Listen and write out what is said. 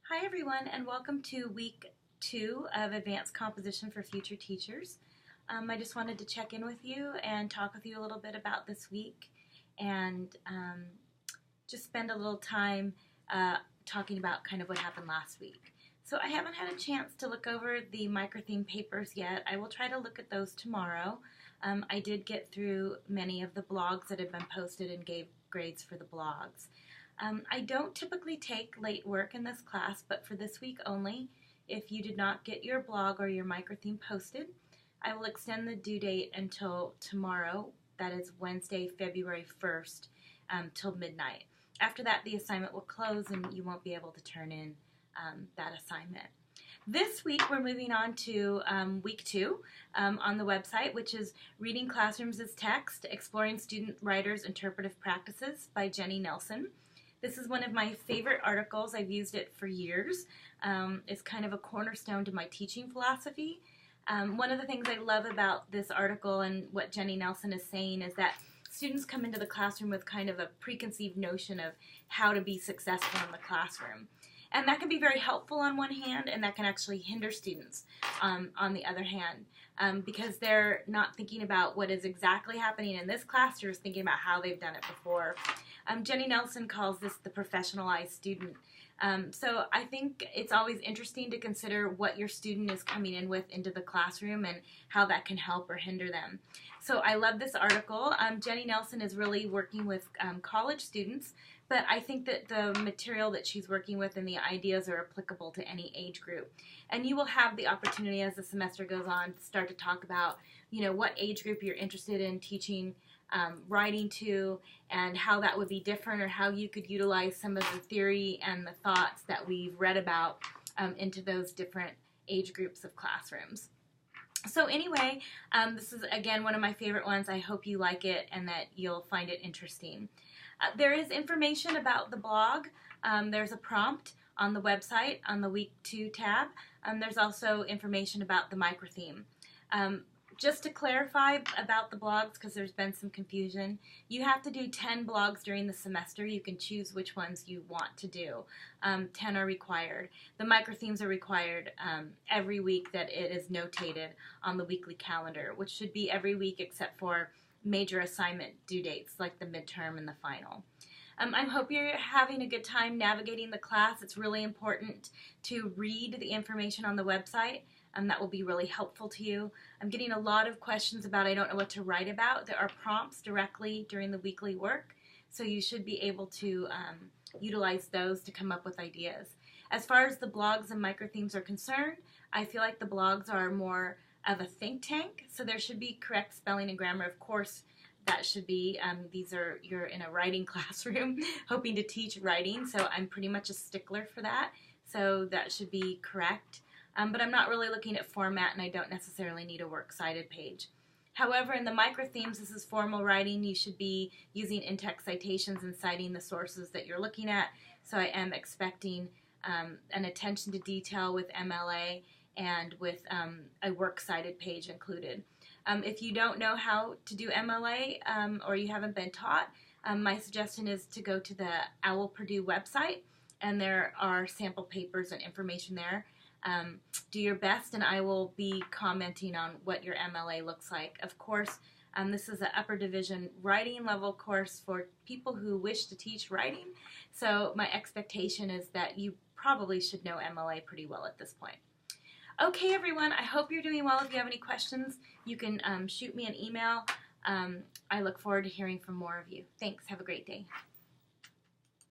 Hi everyone, and welcome to week 2 of Advanced Composition for Future Teachers. I just wanted to check in with you and talk with you a little bit about this week and just spend a little time talking about kind of what happened last week. So I haven't had a chance to look over the microtheme papers yet. I will try to look at those tomorrow. I did get through many of the blogs that had been posted and gave grades for the blogs. I don't typically take late work in this class, but for this week only, if you did not get your blog or your microtheme posted, I will extend the due date until tomorrow, that is Wednesday, February 1st, till midnight. After that, the assignment will close and you won't be able to turn in that assignment. This week, we're moving on to week 2 on the website, which is Reading Classrooms as Text, Exploring Student Writers' Interpretive Practices by Jenny Nelson. This is one of my favorite articles. I've used it for years. It's kind of a cornerstone to my teaching philosophy. One of the things I love about this article and what Jenny Nelson is saying is that students come into the classroom with kind of a preconceived notion of how to be successful in the classroom. And that can be very helpful on one hand, and that can actually hinder students on the other hand, because they're not thinking about what is exactly happening in this class, they're just thinking about how they've done it before. Jenny Nelson calls this the professionalized student. So I think it's always interesting to consider what your student is coming in with into the classroom and how that can help or hinder them. So I love this article. Jenny Nelson is really working with college students, but I think that the material that she's working with and the ideas are applicable to any age group. And you will have the opportunity as the semester goes on to start to talk about, what age group you're interested in teaching writing to, and how that would be different, or how you could utilize some of the theory and the thoughts that we've read about into those different age groups of classrooms. So anyway, this is again one of my favorite ones. I hope you like it and that you'll find it interesting. There is information about the blog. There's a prompt on the website on the Week 2 tab. There's also information about the microtheme. Just to clarify about the blogs, because there's been some confusion, you have to do 10 blogs during the semester. You can choose which ones you want to do. 10 are required. The microthemes are required every week that it is notated on the weekly calendar, which should be every week except for major assignment due dates like the midterm and the final. I hope you're having a good time navigating the class. It's really important to read the information on the website. That will be really helpful to you. I'm getting a lot of questions about I don't know what to write about. There are prompts directly during the weekly work, so you should be able to utilize those to come up with ideas. As far as the blogs and microthemes are concerned, I feel like the blogs are more of a think tank, so there should be correct spelling and grammar. Of course, that should be, you're in a writing classroom hoping to teach writing, so I'm pretty much a stickler for that, so that should be correct. But I'm not really looking at format, and I don't necessarily need a works cited page. However, in the microthemes, this is formal writing. You should be using in-text citations and citing the sources that you're looking at, so I am expecting an attention to detail with MLA and with a works cited page included. If you don't know how to do MLA or you haven't been taught, my suggestion is to go to the OWL Purdue website, and there are sample papers and information there. Do your best, and I will be commenting on what your MLA looks like. Of course, this is an upper division writing level course for people who wish to teach writing, so my expectation is that you probably should know MLA pretty well at this point. Okay, everyone, I hope you're doing well. If you have any questions, you can shoot me an email. I look forward to hearing from more of you. Thanks. Have a great day.